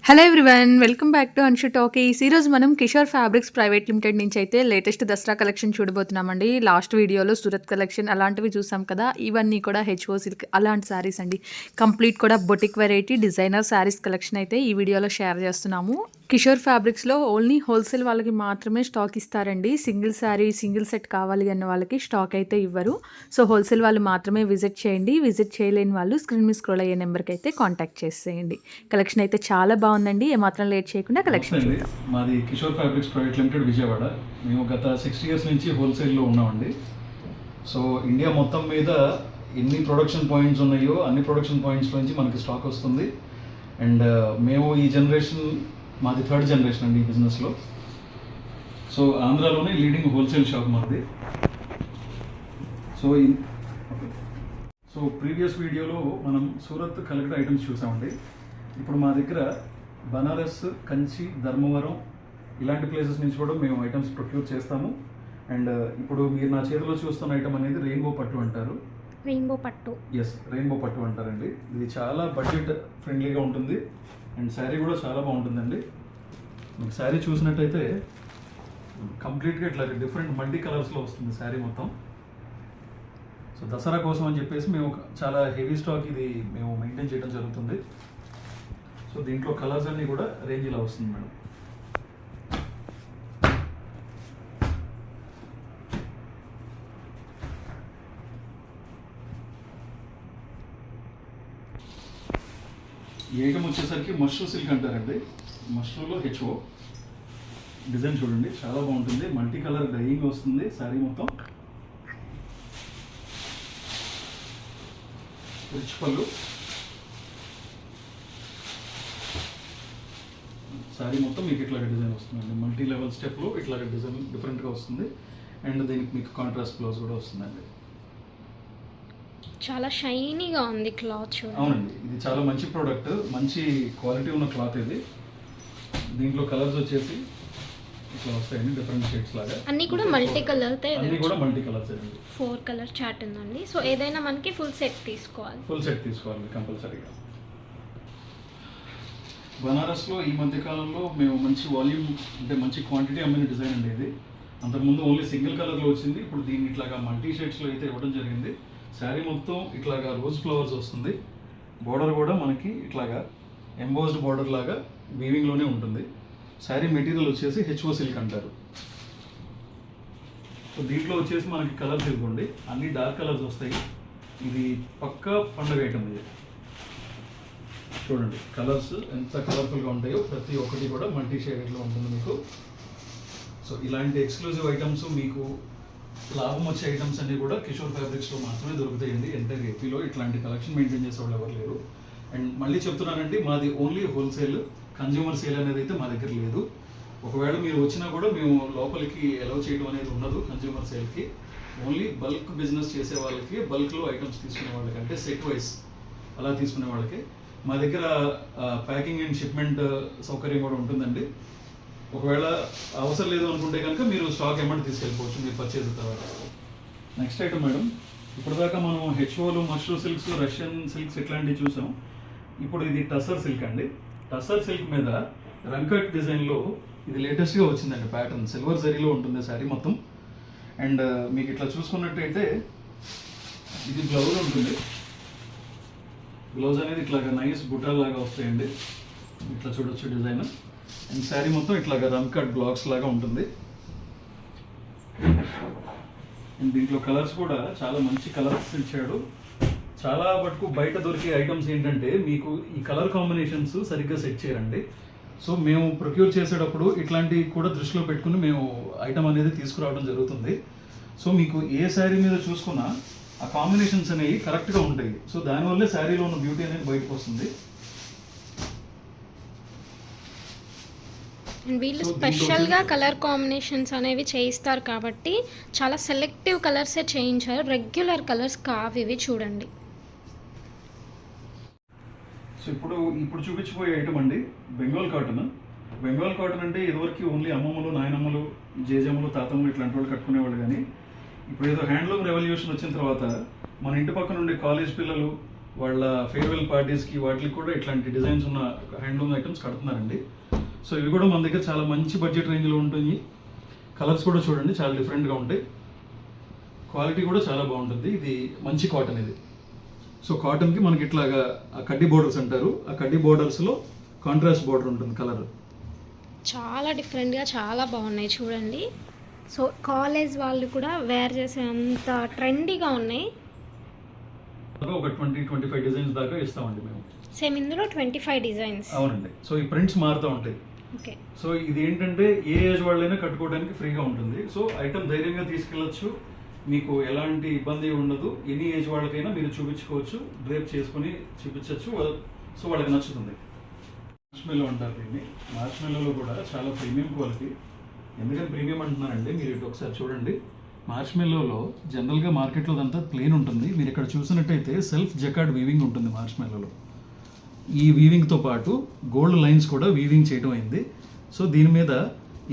Hello everyone, welcome back to Anshu talkies. ఈరోజు మనం Kishore fabrics private limited నుంచి అయితే లేటెస్ట్ దసరా కలెక్షన్ చూడబోతున్నామండి. లాస్ట్ వీడియోలో సూరత్ కలెక్షన్ అలాంటివి చూసాం కదా, ఇవన్నీ కూడా హెచ్ఓ సిల్క్ అలాంటి శారీస్ అండి. కంప్లీట్ కూడా boutique variety designer saris collection అయితే ఈ వీడియోలో షేర్ చేస్తున్నాము. కిషోర్ ఫ్యాబ్రిక్స్లో ఓన్లీ హోల్సేల్ వాళ్ళకి మాత్రమే స్టాక్ ఇస్తారండి. సింగిల్ శారీ సింగిల్ సెట్ కావాలి అన్న వాళ్ళకి స్టాక్ అయితే ఇవ్వరు. సో హోల్సేల్ వాళ్ళు మాత్రమే విజిట్ చేయండి. విజిట్ చేయలేని వాళ్ళు స్క్రీన్ మీద స్క్రోల్ అయ్యే నెంబర్కి అయితే కాంటాక్ట్ చేసేయండి. కలెక్షన్ అయితే చాలా బాగుందండి. ఏమాత్రం లేట్ చేయకుండా కలెక్షన్ చూద్దాం. మాది Kishore fabrics private limited Vijayawada. మేము గత 6 years నుంచి హోల్సేల్లో ఉన్నామండి. సో ఇండియా మొత్తం మీద ఎన్ని ప్రొడక్షన్ పాయింట్స్ ఉన్నాయో అన్ని ప్రొడక్షన్ పాయింట్స్ నుంచి మనకి స్టాక్ వస్తుంది. అండ్ మేము ఈ జనరేషన్, మాది 3rd జనరేషన్ అండి ఈ బిజినెస్లో. సో ఆంధ్రాలోనే లీడింగ్ హోల్సేల్ షాప్ మాది. సో ప్రీవియస్ వీడియోలో మనం సూరత్ కలెక్ట్ ఐటమ్స్ చూసామండి. ఇప్పుడు మా దగ్గర బనారస్, కంచి, ధర్మవరం ఇలాంటి ప్లేసెస్ నుంచి కూడా మేము ఐటమ్స్ ప్రొక్యూర్ చేస్తాము. అండ్ ఇప్పుడు మీరు నా చేతిలో చూస్తున్న ఐటమ్ అనేది రెయిన్బో పట్టు అంటారు. రెయిన్బో పట్టు, ఎస్, రెయిన్బో పట్టు అంటారండి. ఇది చాలా బడ్జెట్ ఫ్రెండ్లీగా ఉంటుంది అండ్ శారీ కూడా చాలా బాగుంటుందండి. మీకు శారీ చూసినట్టయితే కంప్లీట్గా ఇట్లా డిఫరెంట్ మల్టీ కలర్స్లో వస్తుంది శారీ మొత్తం. సో దసరా కోసం అని చెప్పేసి మేము చాలా హెవీ స్టాక్ ఇది మేము మెయింటైన్ చేయడం జరుగుతుంది. సో దీంట్లో కలర్స్ అన్నీ కూడా రేంజ్ ఇలా వస్తుంది మేడం. ఈ ఐటమ్ వచ్చేసరికి మష్రూ సిల్క్ అంటారండి. మష్రూలో హెచ్ఓ డిజైన్ చూడండి, చాలా బాగుంటుంది. మల్టీ కలర్ డైయింగ్ వస్తుంది శారీ మొత్తం. రిచ్ పళ్ళు, శారీ మొత్తం మీకు ఇట్లాగ డిజైన్ వస్తుందండి. మల్టీ లెవెల్ స్టెప్లో ఇట్లాగ డిజైన్ డిఫరెంట్గా వస్తుంది. అండ్ దీనికి మీకు కాంట్రాస్ట్ బ్లౌజ్ కూడా వస్తుందండి. చాలా షైనీగా ఉంది క్లాత్. అవునండి, ఇది చాలా మంచి ప్రోడక్ట్, మంచి క్వాలిటీ ఉన్న క్లాత్ ఇది. దీంట్లో కలర్స్ వచ్చేసి ఇట్లా వస్తాయండి, డిఫరెంట్ షేడ్స్ లాగా. అన్నీ కూడా మల్టీ కలర్, అన్నీ కూడా మల్టీ కలర్స్ అండి. 4 కలర్ చార్ట్ ఉందండి. సో ఏదైనా మనకి ఫుల్ సెట్ తీసుకోవాలి కంపల్సరీగా. బనారస్లో ఈ మధ్య కాలంలో మేము మంచి వాల్యూమ్, అంటే మంచి క్వాంటిటీ అమ్మిన డిజైన్ అండి ఇది. అంతకుముందు ఓన్లీ సింగిల్ కలర్లో వచ్చింది, ఇప్పుడు దీన్ని ఇట్లాగా మల్టీ షేడ్స్లో అయితే ఇవ్వడం జరిగింది. శారీ మొత్తం ఇట్లాగా రోజ్ ఫ్లవర్స్ వస్తుంది. బోర్డర్ కూడా మనకి ఇట్లాగా ఎంబోస్డ్ బోర్డర్ లాగా వీవింగ్లోనే ఉంటుంది. శారీ మెటీరియల్ వచ్చేసి హెచ్ఓ సిల్క్ అంటారు. సో దీంట్లో వచ్చేసి మనకి కలర్స్ ఇవ్వండి, అన్ని డార్క్ కలర్స్ వస్తాయి. ఇది పక్కా పండుగ ఐటమ్. ఇది చూడండి కలర్స్ ఎంత కలర్ఫుల్గా ఉంటాయో, ప్రతి ఒక్కటి కూడా మల్టీ షేడెడ్లో ఉంటుంది మీకు. సో ఇలాంటి ఎక్స్క్లూజివ్ ఐటమ్స్, మీకు లాభం వచ్చే ఐటమ్స్ అన్నీ కూడా కిషోర్ ఫ్యాబ్రిక్స్లో మాత్రమే దొరుకుతాయండి. ఎంటైర్ ఏపీలో ఇట్లాంటి కలెక్షన్ మెయింటైన్ చేసే వాళ్ళు ఎవరు లేరు. అండ్ మళ్ళీ చెప్తున్నానండి, మాది ఓన్లీ హోల్సేల్, కన్జ్యూమర్ సేల్ అనేది అయితే మా దగ్గర లేదు. ఒకవేళ మీరు వచ్చినా కూడా మేము లోపలికి అలౌ చేయడం అనేది ఉండదు కన్జ్యూమర్ సేల్కి. ఓన్లీ బల్క్ బిజినెస్ చేసే వాళ్ళకి, బల్క్లో ఐటమ్స్ తీసుకునే వాళ్ళకి, అంటే సెట్ వైస్ అలా తీసుకునే వాళ్ళకి మా దగ్గర ప్యాకింగ్ అండ్ షిప్మెంట్ సౌకర్యం కూడా ఉంటుందండి. ఒకవేళ అవసరం లేదు అనుకుంటే కనుక మీరు స్టాక్ అమౌంట్ తీసుకెళ్ళిపోవచ్చు మీరు పర్చేజ్ తర్వాత. నెక్స్ట్ ఐటమ్ మేడం, ఇప్పటిదాకా మనం హెచ్ఓలు, మష్రూ సిల్క్స్, రష్యన్ సిల్క్స్ ఇట్లాంటివి చూసాం. ఇప్పుడు ఇది టసర్ సిల్క్ అండి. టసర్ సిల్క్ మీద రంకట్ డిజైన్లో ఇది లేటెస్ట్గా వచ్చిందండి. ప్యాటర్న్ సిల్వర్ జరీలో ఉంటుంది శారీ మొత్తం. అండ్ మీకు ఇట్లా చూసుకున్నట్టయితే ఇది బ్లౌజ్ ఉంటుంది. బ్లౌజ్ అనేది ఇట్లాగా నైస్ బుట్టాల్ లాగా వస్తాయండి, ఇట్లా చూడొచ్చు డిజైన్. అండ్ శారీ మొత్తం ఇట్లాగా రంకట్ బ్లాక్స్ లాగా ఉంటుంది. అండ్ దీంట్లో కలర్స్ కూడా చాలా మంచి కలర్స్ ఇచ్చాడు. చాలా మటుకు బయట దొరికే ఐటమ్స్ ఏంటంటే మీకు ఈ కలర్ కాంబినేషన్స్ సరిగ్గా సెట్ చేయరండి. సో మేము ప్రొక్యూర్ చేసేటప్పుడు ఇట్లాంటివి కూడా దృష్టిలో పెట్టుకుని మేము ఐటమ్ అనేది తీసుకురావడం జరుగుతుంది. సో మీకు ఏ శారీ మీద చూసుకున్నా ఆ కాంబినేషన్స్ అనేవి కరెక్ట్గా ఉంటాయి. సో దానివల్లే శారీలో ఉన్న బ్యూటీ అనేది బయటకు వస్తుంది. వీళ్ళు స్పెషల్గా కలర్ కాంబినేషన్స్ అనేవి చేయిస్తారు కాబట్టి చాలా సెలెక్టివ్ కలర్సే చేయించారు. రెగ్యులర్ కలర్స్ కావు ఇవి. చూడండి, సో ఇప్పుడు చూపించిపోయే ఐటమ్ అండి బెంగాల్ కాటన్. బెంగాల్ కాటన్ అంటే ఇదివరకు ఓన్లీ అమ్మమ్మలు, నాయనమ్మలు, జేజమ్మలు, తాతమ్మలు ఇట్లాంటి వాళ్ళు కట్టుకునేవాళ్ళు. కానీ ఇప్పుడు ఏదో హ్యాండ్లూమ్ రెవల్యూషన్ వచ్చిన తర్వాత మన ఇంటి పక్కన ఉండే కాలేజ్ పిల్లలు, వాళ్ళ ఫేర్వెల్ పార్టీస్కి వాటికి కూడా ఇట్లాంటి డిజైన్స్ ఉన్న హ్యాండ్లూమ్ ఐటమ్స్ కడుతున్నారండి. సో ఇవి కూడా మన దగ్గర చాలా మంచి బడ్జెట్ రేంజ్లో ఉంటుంది. కలర్స్ కూడా చూడండి చాలా డిఫరెంట్గా ఉంటాయి, క్వాలిటీ కూడా చాలా బాగుంటుంది. ఇది మంచి కాటన్ ఇది. సో కాటన్కి మనకి ఇట్లాగా ఆ కడ్డీ బోర్డర్స్ అంటారు, ఆ కడ్డీ బోర్డర్స్లో కాంట్రాస్ట్ బోర్డర్ ఉంటుంది కలర్. చాలా డిఫరెంట్గా చాలా బాగున్నాయి చూడండి. సో కాలేజ్ వాళ్ళు కూడా వేర్ చేసే అంత ట్రెండీగా ఉన్నాయి. ఒక 20-25 డిజైన్స్ దాకా ఇస్తామండి మేము. సేమ్ ఇందులో 25 డిజైన్స్. అవునండి. సో ఈ ప్రింట్స్ మారుతూ ఉంటాయి. ఓకే. సో ఇది ఏంటంటే ఏ ఏజ్ వాళ్ళైనా కట్టుకోవడానికి ఫ్రీగా ఉంటుంది. సో ఐటమ్ ధైర్యంగా తీసుకెళ్ళచ్చు, మీకు ఎలాంటి ఇబ్బంది ఉండదు. ఎనీ ఏజ్ వాళ్ళకైనా మీరు చూపించుకోవచ్చు, డ్రేప్ చేసుకొని చూపించవచ్చు. సో వాళ్ళకి నచ్చుతుంది. మార్ష్మెల్లో అంటారు దీన్ని. మార్ష్మెల్లోలో కూడా చాలా ప్రీమియం క్వాలిటీ. ఎందుకంటే ప్రీమియం అంటున్నానండి, మీరు ఇటు ఒకసారి చూడండి. మార్ష్మెల్లోలో జనరల్గా మార్కెట్లో అంతా ప్లేన్ ఉంటుంది. మీరు ఇక్కడ చూసినట్టయితే సెల్ఫ్ జకార్డ్ వీవింగ్ ఉంటుంది మార్ష్మెల్లోలో. ఈ వీవింగ్తో పాటు గోల్డ్ లైన్స్ కూడా వీవింగ్ చేయడం అయింది. సో దీని మీద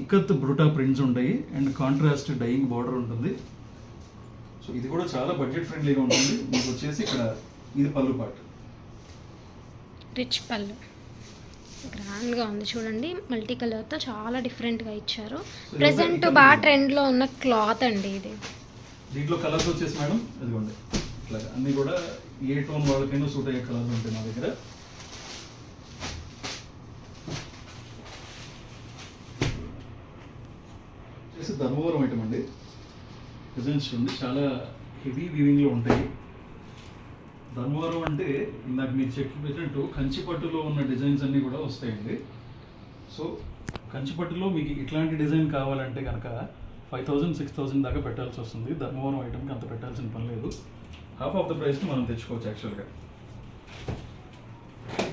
ఇక్కత్ బ్రూటా ప్రింట్స్ ఉంటాయి అండ్ కాంట్రాస్ట్ డైయింగ్ బార్డర్ ఉంటుంది. సో ఇది కూడా చాలా బడ్జెట్ ఫ్రెండ్లీగా ఉంటుంది. మీకు వచ్చేసి ఇక్కడ ఇది పళ్ళు పార్ట్, రిచ్ పళ్ళు గ్రాండ్గా ఉంది చూడండి. మల్టీ కలర్తో చాలా డిఫరెంట్గా ఇచ్చారు. ప్రెసెంట్ బాగా ట్రెండ్లో ఉన్న క్లాత్ అండి ఇది. దీంట్లో కలర్స్ వచ్చేసి మేడం ఇదిగోండి ఇట్లా అన్నీ కూడా ఏ టోన్ వాళ్ళకైనా సూట్ అయ్యే కలర్స్ ఉంటాయి మా దగ్గర. వచ్చేసి ధర్మవరం ఐటమ్ అండి. డిజైన్స్ చూడండి చాలా హెవీ వీవింగ్లో ఉంటాయి. ధర్మవరం అంటే ఇందాక మీరు చెప్పినట్టు కంచిపట్టులో ఉన్న డిజైన్స్ అన్నీ కూడా వస్తాయండి. సో కంచిపట్టులో మీకు ఇట్లాంటి డిజైన్ కావాలంటే కనుక 5,000-6,000 దాకా పెట్టాల్సి వస్తుంది. ధర్మవరం ఐటమ్కి అంత పెట్టాల్సిన పని లేదు. హాఫ్ ఆఫ్ ద ప్రైస్కి మనం తెచ్చుకోవచ్చు యాక్చువల్గా.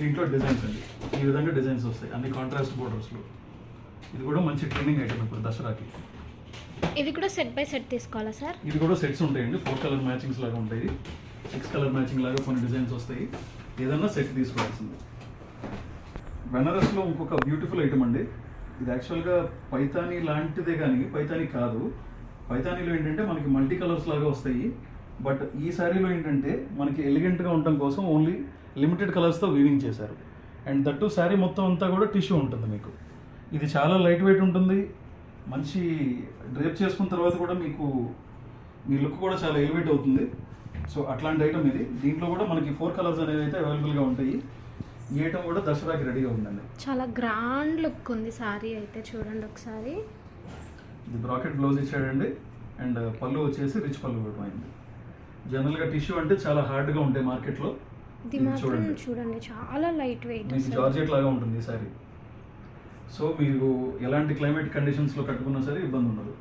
దీంట్లో డిజైన్స్ అండి ఈ విధంగా డిజైన్స్ వస్తాయి అన్ని కాంట్రాస్ట్ బోర్డర్స్లో. ఇది కూడా మంచి ట్రెండింగ్ ఐటమ్ ఇప్పుడు దసరాకి. ఇవి కూడా సెట్ బై సెట్ తీసుకోవాలా సార్? ఇవి కూడా సెట్స్ ఉంటాయండి. 4 కలర్ మ్యాచింగ్స్ లాగా ఉంటాయి, 6 కలర్ మ్యాచింగ్ లాగా కొన్ని డిజైన్స్ వస్తాయి. ఏదన్నా సెట్ తీసుకోవాల్సింది. బెనారస్లో ఇంకొక బ్యూటిఫుల్ ఐటమ్ అండి. ఇది యాక్చువల్గా పైతానీ లాంటిదే కానీ పైతానీ కాదు. పైతానీలో ఏంటంటే మనకి మల్టీ కలర్స్ లాగా వస్తాయి. బట్ ఈ శారీలో ఏంటంటే మనకి ఎలిగెంట్గా ఉండటం కోసం ఓన్లీ లిమిటెడ్ కలర్స్తో వీవింగ్ చేశారు. అండ్ దట్టు శారీ మొత్తం అంతా కూడా టిష్యూ ఉంటుంది మీకు. ఇది చాలా లైట్ వెయిట్ ఉంటుంది. మంచి డ్రేప్ చేసుకున్న తర్వాత కూడా మీకు మీ లుక్ కూడా చాలా ఎలివేట్ అవుతుంది. సో అట్లాంటి ఐటమ్ ఇది. దీంట్లో కూడా మనకి 4 కలర్స్ అనేవి అయితే అవైలబుల్గా ఉంటాయి. ఈ ఐటమ్ కూడా దసరాకి రెడీగా ఉందండి. చాలా గ్రాండ్ లుక్ ఉంది సారీ అయితే చూడండి ఒకసారి. ఇది బ్రాకెట్ బ్లౌజ్ ఇచ్చాడండి అండ్ పళ్ళు వచ్చేసి రిచ్ పళ్ళు ఇవ్వడం అయింది. జనరల్గా టిష్యూ అంటే చాలా హార్డ్గా ఉంటాయి మార్కెట్లో. ఇది మాత్రం చూడండి చాలా లైట్ వెయిట్. మీకు జార్జెట్ లాగా ఉంటుంది ఈ సారీ. సో మీరు ఎలాంటి క్లైమేట్ కండిషన్స్లో కట్టుకున్నా సరే ఇబ్బంది ఉండదు.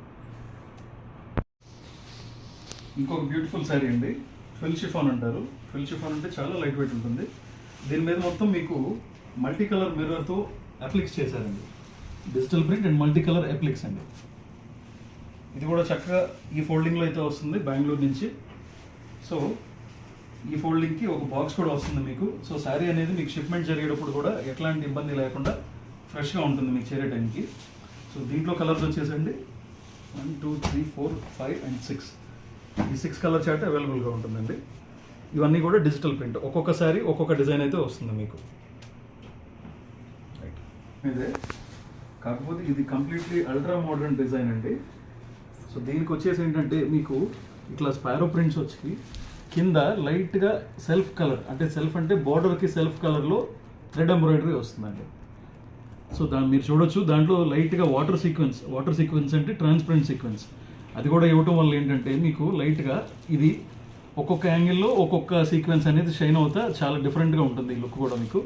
ఇంకొక బ్యూటిఫుల్ శారీ అండి, ఫిల్ షిఫాన్ అంటారు. ఫిల్ షిఫాన్ అంటే చాలా లైట్ వెయిట్ ఉంటుంది. దీని మీద మొత్తం మీకు మల్టీ కలర్ మిర్రర్తో అప్లిక్స్ చేశారండి. Digital print and multi colour appliques అండి. ఇది కూడా చక్కగా ఈ ఫోల్డింగ్లో అయితే వస్తుంది బెంగళూరు నుంచి. సో ఈ ఫోల్డింగ్కి ఒక బాక్స్ కూడా వస్తుంది మీకు. సో శారీ అనేది మీకు షిప్మెంట్ జరిగేటప్పుడు కూడా ఎట్లాంటి ఇబ్బంది లేకుండా ఫ్రెష్గా ఉంటుంది మీకు చేరే టైంకి. సో దీంట్లో కలర్స్ వచ్చేసండి 1, 2, 3, 4, 5 and 6. ఈ 6 కలర్ చార్ట్ అవైలబుల్గా ఉంటుందండి. ఇవన్నీ కూడా డిజిటల్ ప్రింట్. ఒక్కొక్క శారీ ఒక్కొక్క డిజైన్ అయితే వస్తుంది మీకు. రైట్ ఇదే కాకపోతే ఇది కంప్లీట్లీ అల్ట్రా మోడర్న్ డిజైన్ అండి. సో దీనికి వచ్చేసి ఏంటంటే మీకు ఇట్లా స్పారో ప్రింట్స్ వచ్చి కింద లైట్గా సెల్ఫ్ కలర్ అంటే సెల్ఫ్ అంటే బార్డర్కి సెల్ఫ్ కలర్లో థ్రెడ్ ఎంబ్రాయిడరీ వస్తుందండి. సో మీరు చూడొచ్చు దాంట్లో లైట్గా వాటర్ సీక్వెన్స్ అంటే ట్రాన్స్పరెంట్ సీక్వెన్స్ అది కూడా ఇవ్వటం వల్ల ఏంటంటే మీకు లైట్గా ఇది ఒక్కొక్క యాంగిల్లో ఒక్కొక్క సీక్వెన్స్ అనేది షైన్ అవుతా చాలా డిఫరెంట్గా ఉంటుంది ఈ లుక్ కూడా మీకు.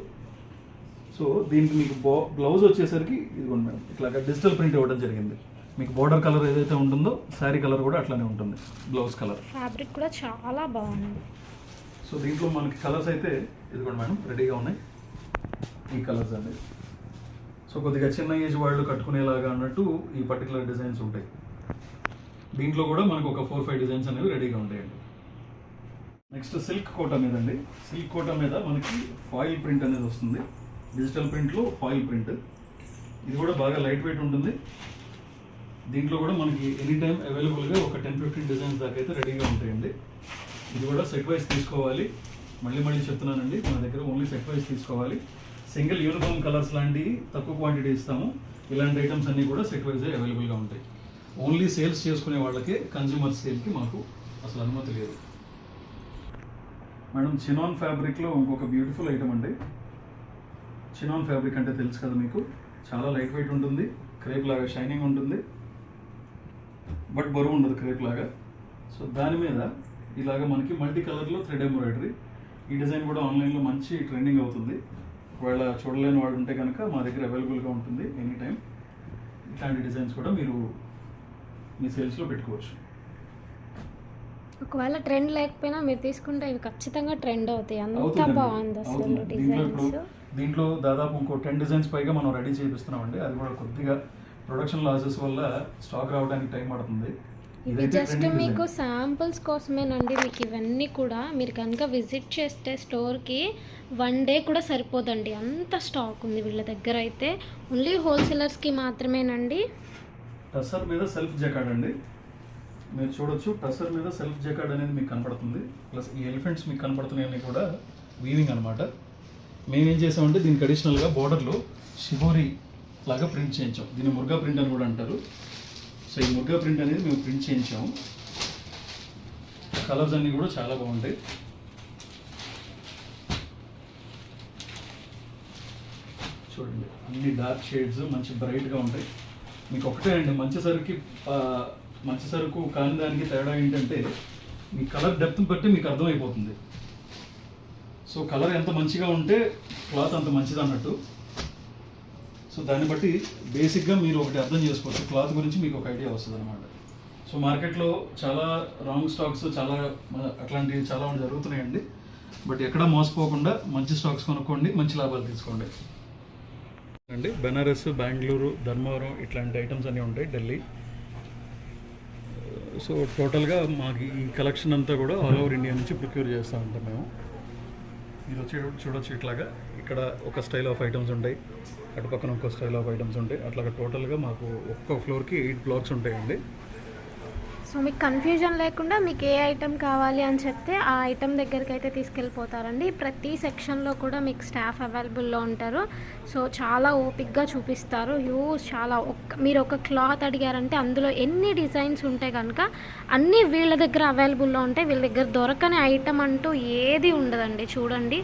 సో దీనికి మీకు బ్లౌజ్ వచ్చేసరికి ఇదిగోండి మేడం ఇట్లాగా డిజిటల్ ప్రింట్ ఇవ్వడం జరిగింది. మీకు బోర్డర్ కలర్ ఏదైతే ఉంటుందో శారీ కలర్ కూడా అట్లానే ఉంటుంది, బ్లౌజ్ కలర్. ఫ్యాబ్రిక్ కూడా చాలా బాగుంది. సో దీంట్లో మనకి కలర్స్ అయితే ఇదిగోండి మేడం రెడీగా ఉన్నాయి. ఈ కలర్స్ అనేది సో కొద్దిగా చిన్న ఏజ్ వాళ్ళు కట్టుకునేలాగా అన్నట్టు ఈ పర్టికులర్ డిజైన్స్ ఉంటాయి. దీంట్లో కూడా మనకు ఒక 4-5 డిజైన్స్ అనేవి రెడీగా ఉంటాయండి. నెక్స్ట్ సిల్క్ కోటా మీద అండి. సిల్క్ కోటా మీద మనకి ఫాయిల్ ప్రింట్ అనేది వస్తుంది. డిజిటల్ ప్రింట్లో ఫాయిల్ ప్రింట్. ఇది కూడా బాగా లైట్ వెయిట్ ఉంటుంది. దీంట్లో కూడా మనకి ఎనీ టైం అవైలబుల్గా ఒక 10-15 డిజైన్స్ దాకా అయితే రెడీగా ఉంటాయండి. ఇది కూడా సెట్ వైజ్ తీసుకోవాలి. మళ్ళీ మళ్ళీ చెప్తున్నానండి, మన దగ్గర ఓన్లీ సెట్ వైజ్ తీసుకోవాలి. సింగిల్ యూనిఫామ్ కలర్స్ లాంటివి తక్కువ క్వాంటిటీ ఇస్తాము. ఇలాంటి ఐటమ్స్ అన్నీ కూడా సెట్ వైజే అవైలబుల్గా ఉంటాయి. ఓన్లీ సేల్స్ చేసుకునే వాళ్ళకే, కన్జ్యూమర్ సేల్కి మాకు అసలు అనుమతి లేదు. మేడం, చినాన్ ఫ్యాబ్రిక్లో ఇంకొక బ్యూటిఫుల్ ఐటమ్ అండి. చినాన్ ఫ్యాబ్రిక్ అంటే తెలుసు కదా మీకు, చాలా లైట్ వెయిట్ ఉంటుంది, క్రేప్ లాగా షైనింగ్ ఉంటుంది, బట్ బరువు ఉండదు క్రేప్ లాగా. సో దాని మీద ఇలాగ మనకి మల్టీ కలర్లో థ్రెడ్ ఎంబ్రాయిడరీ. ఈ డిజైన్ కూడా ఆన్లైన్లో మంచి ట్రెండింగ్ అవుతుంది. ఒకవేళ చూడలేని వాడు ఉంటే కనుక మా దగ్గర అవైలబుల్గా ఉంటుంది ఎనీ టైం. ఇట్లాంటి డిజైన్స్ కూడా మీరు మీ సేల్స్లో పెట్టుకోవచ్చు. ఒకవేళ ట్రెండ్ లేకపోయినా మీరు తీసుకుంటే ఇవి ఖచ్చితంగా ట్రెండ్ అవుతాయి. అంత అవుతుందండి, బాగుంది అసలు అవుతుంది. డిజైన్స్. దీంట్లో దాదాపు ఇంకో 10 డిజైన్స్ పైగా మనం రెడీ చేపిస్తున్నామండి. అది కూడా కొద్దిగా ప్రొడక్షన్ లాసెస్ వల్ల స్టాక్ రావడానికి టైం పడుతుంది. ఇవి జస్ట్ మీకు శాంపుల్స్ కోసమేనండి. మీకు ఇవన్నీ కూడా మీరు కనుక విజిట్ చేస్తే స్టోర్కి 1 డే కూడా సరిపోదండి, అంత స్టాక్ ఉంది వీళ్ళ దగ్గర అయితే. ఓన్లీ హోల్సేలర్స్కి మాత్రమేనండి. టసర్ మీద సెల్ఫ్ జకార్డ్ అండి, మీరు చూడొచ్చు. టసర్ మీద సెల్ఫ్ జకార్డ్ అనేది మీకు కనపడుతుంది. ప్లస్ ఈ ఎలిఫెంట్స్ మీకు కనపడుతున్నాయని కూడా వీవింగ్ అనమాట. మేమేం చేసామంటే దీనికి అడిషనల్గా బోర్డర్లో షిబోరి లాగా ప్రింట్ చేయించాం. దీన్ని ముర్గా ప్రింట్ అని కూడా అంటారు. సో ఈ ముర్గా ప్రింట్ అనేది మేము ప్రింట్ చేయించాము. కలర్స్ అన్నీ కూడా చాలా బాగుంటాయి. చూడండి, అన్ని డార్క్ షేడ్స్ మంచి బ్రైట్గా ఉంటాయి. మీకు ఒకటే అండి, మంచి సరుకు కాని దానికి తేడా ఏంటంటే మీ కలర్ డెప్త్ బట్టి మీకు అర్థమైపోతుంది. సో కలర్ ఎంత మంచిగా ఉంటే క్లాత్ అంత మంచిది అన్నట్టు. సో దాన్ని బట్టి బేసిక్గా మీరు ఒకటి అర్థం చేసుకోవచ్చు, క్లాత్ గురించి మీకు ఒక ఐడియా వస్తుంది అనమాట. సో మార్కెట్లో చాలా రాంగ్ స్టాక్స్, అట్లాంటివి చాలా జరుగుతున్నాయండి. బట్ ఎక్కడ మోసపోకుండా మంచి స్టాక్స్ కొనుక్కోండి, మంచి లాభాలు తీసుకోండి అండి. బెనారస్, బెంగళూరు, ధర్మవరం ఇట్లాంటి ఐటమ్స్ అన్నీ ఉంటాయి, ఢిల్లీ. సో టోటల్గా మాకు ఈ కలెక్షన్ అంతా కూడా ఆల్ ఓవర్ ఇండియా నుంచి ప్రొక్యూర్ చేస్తూ ఉంటాం మేము. మీరు వచ్చి చూడొచ్చు, ఇట్లాగా ఇక్కడ ఒక స్టైల్ ఆఫ్ ఐటమ్స్ ఉంటాయి, అటు పక్కన ఒక స్టైల్ ఆఫ్ ఐటమ్స్ ఉంటాయి. అట్లాగా టోటల్గా మాకు ఒక్కొక్క ఫ్లోర్కి 8 బ్లాక్స్ ఉంటాయండి. సో మీకు కన్ఫ్యూజన్ లేకుండా మీకు ఏ ఐటెం కావాలి అని చెప్తే ఆ ఐటెం దగ్గరికి అయితే తీసుకెళ్ళిపోతారండి. ప్రతి సెక్షన్లో కూడా మీకు స్టాఫ్ అవైలబుల్లో ఉంటారు. సో చాలా ఓపిక్గా చూపిస్తారు. చాలా మీరు ఒక క్లాత్ అడిగారంటే అందులో ఎన్ని డిజైన్స్ ఉంటే కనుక అన్నీ వీళ్ళ దగ్గర అవైలబుల్లో ఉంటాయి. వీళ్ళ దగ్గర దొరకని ఐటెం అంటూ ఏది ఉండదండి. చూడండి,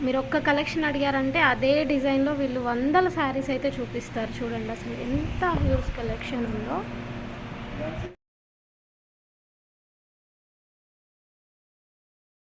మీరు ఒక్క కలెక్షన్ అడిగారంటే అదే డిజైన్లో వీళ్ళు 100 శారీస్ అయితే చూపిస్తారు. చూడండి అసలు ఎంత హ్యూజ్ కలెక్షన్ ఉందో.